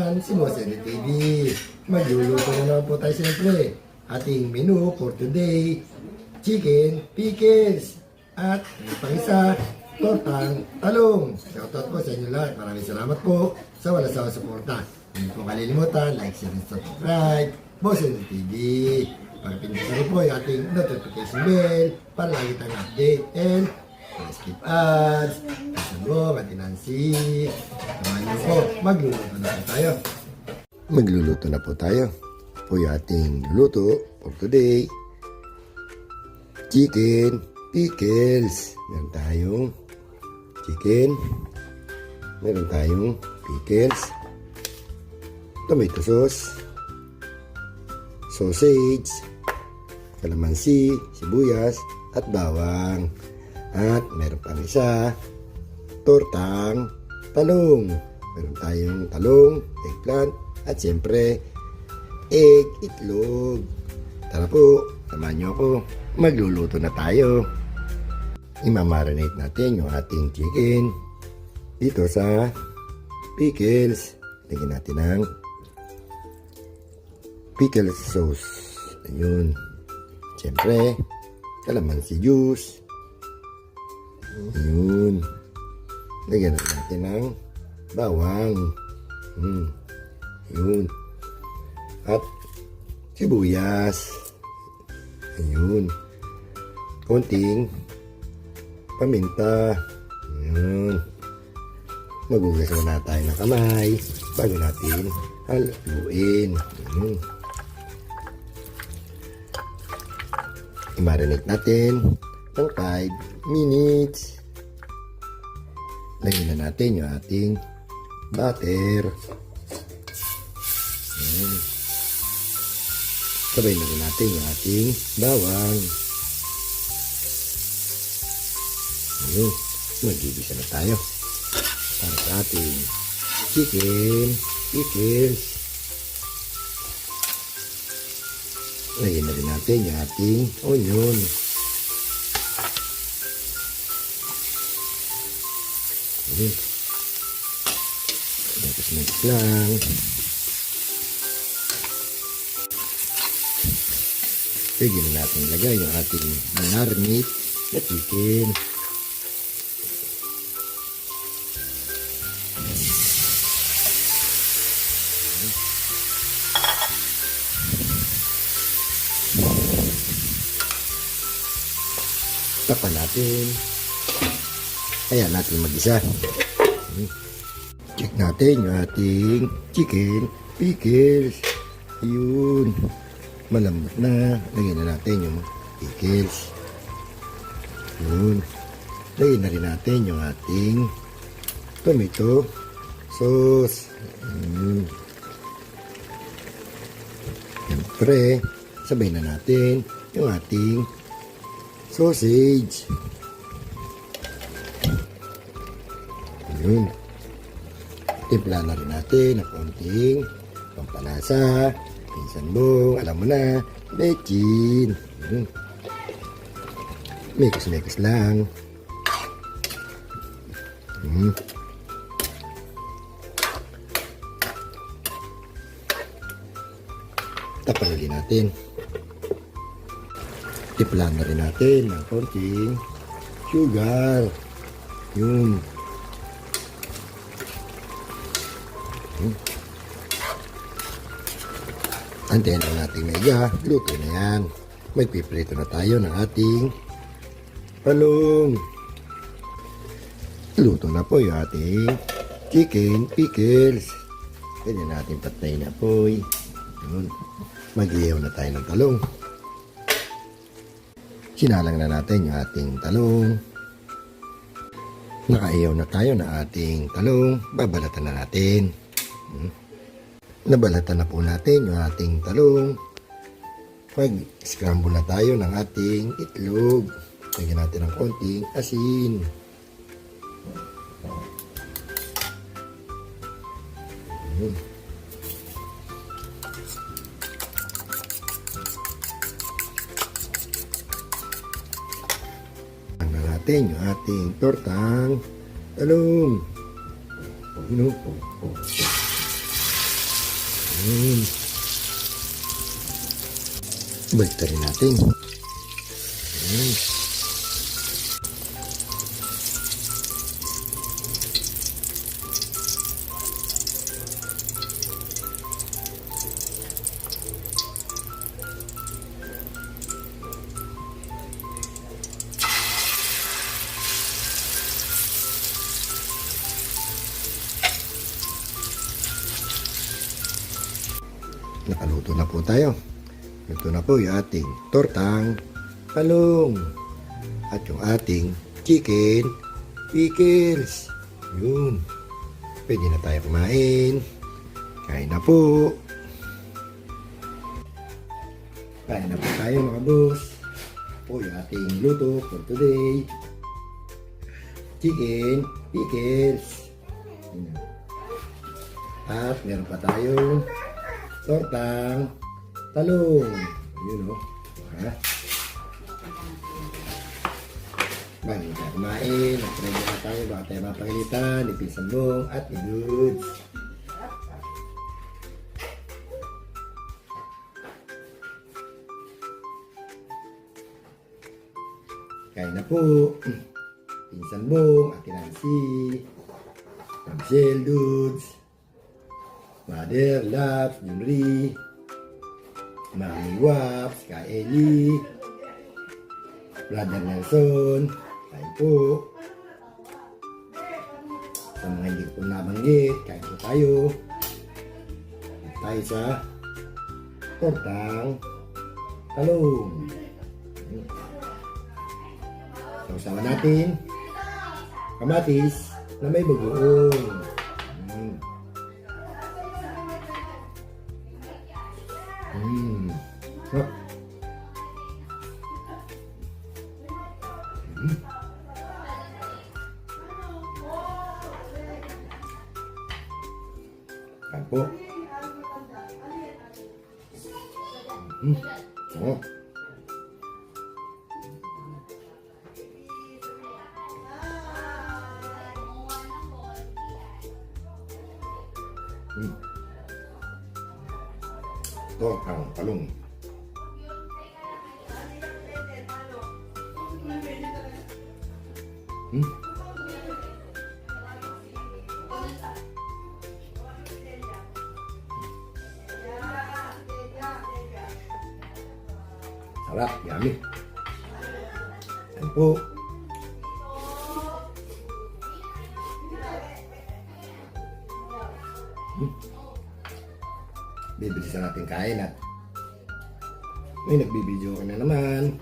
naman si Boss Eddie TV. Magluluto na naman po tayo siyempre. Ating menu for today, chicken pickles. At may pang isa, tortang talong. Shoutout po sa inyo lahat. Maraming salamat po sa walang sawang suporta. Hindi po kalilimutan, like, share, and subscribe. Boss Eddie TV. Pagpindot rin po yung ating notification bell para lagi tayong update and skip ads. Kasabong at Nancy. Samahan niyo po, magluluto na po tayo. Magluluto na po tayo. Po yung ating luto for today. Chicken pickles. Meron tayong chicken. Meron tayong pickles. Tomato sauce. Sausage. Kalamansi, sibuyas, at bawang. At meron pang isa, tortang talong. Meron tayong talong, eggplant, at siyempre, egg, itlog. Tara po, samahan nyo ako. Magluluto na tayo. Imamarinate natin yung ating chicken dito sa pickles. Lagyan natin ng pickle sauce. Ayun. Siyempre, kalamansi juice. Ayun. Lagyan natin ng bawang. Ayun. At sibuyas. Ayun. Konting paminta. Ayun. Magugas na tayo ng kamay bago natin haluin. Ayun. I-marinate natin ng 5 minutes. Lagyan na natin yung ating butter. Sabay na rin natin yung ating bawang. Mag-igisa na tayo para sa ating chicken pickles. Lagyan na rin natin yung ating onion. Mix lang. Pwede na natin lagay yung ating marinate na chicken. Tapan natin. Ayan natin mag-isa. Check natin yung ating chicken pickles. Ayun. Malambot na. Lagyan na natin yung pickles. Ayun. Lagyan na rin natin yung ating tomato sauce. Siyempre, sabay na natin yung ating sausage. Ayun. Timpla na rin natin ng konting pampalasa, pinsanbong, alam mo na, bechin. Mekos-mekos lang. Tapan ulit natin. Timpla na rin natin ng konting sugar. Yun. Antayin na natin medya, luto na yan. Magpiprito na tayo ng ating talong. Luto na po yung ating chicken pickles. Pwede natin patayin na po. Mag-ihaw na tayo ng talong. Sinalang na natin yung ating talong. Nakaihaw na tayo ng ating talong. Babalatan na natin. Nabalatan na po natin yung ating talong. Mag-scramble na tayo ng ating itlog. Lagyan natin ng konting asin. Tingnan natin yung ating tortang talong. Hmm. Baliktarin natin. Hmm. Nakaluto na po tayo. Luto na po yung ating tortang talong at yung ating chicken pickles. Yun. Pwede na tayo kumain. Kain na po. Kain na po tayo mga boss. Po yung ating luto for today. Chicken pickles. Yun. At meron pa tayong tortang talong. Yun o. Ha? Bago tayo kumain. Nag-try na tayo. Baka tayo mapagalitan. Ni Pinsambong at ni Dudes. Kain na po. Pinsambong, Ate Nancy, Michelle, Dudes, Mother, Labs, Junri, Mami Waps, Ka Eli, Brother Nelson, kain po. Sa mga hindi ko nabanggit, kain po tayo. At tayo sa tortang talong. Sausawan natin kamatis na may bagoong. Sarap. Kain po. Sarap. Ito ang talong. Sarap, yummy. Ayan po. Bibilisan natin kain at may nagbibideo ka na naman.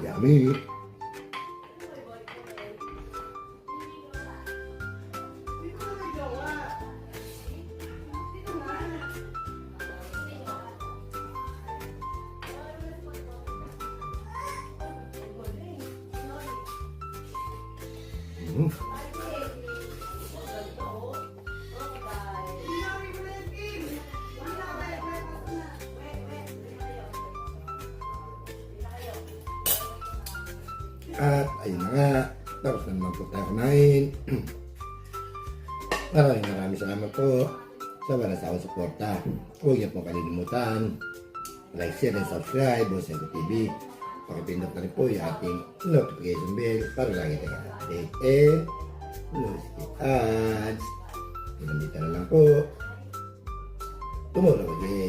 Yummy. At ayun na nga, tapos na naman po tayo kumain. Maraming salamat po sa walang sawang suporta. Huwag niyo po kalilimutan like, share, and subscribe sa Sento TV. Pakipindot na rin po yung ating notification bell para lagi tayo update and no skip ads. Pinandita na lang po. Tomorrow again.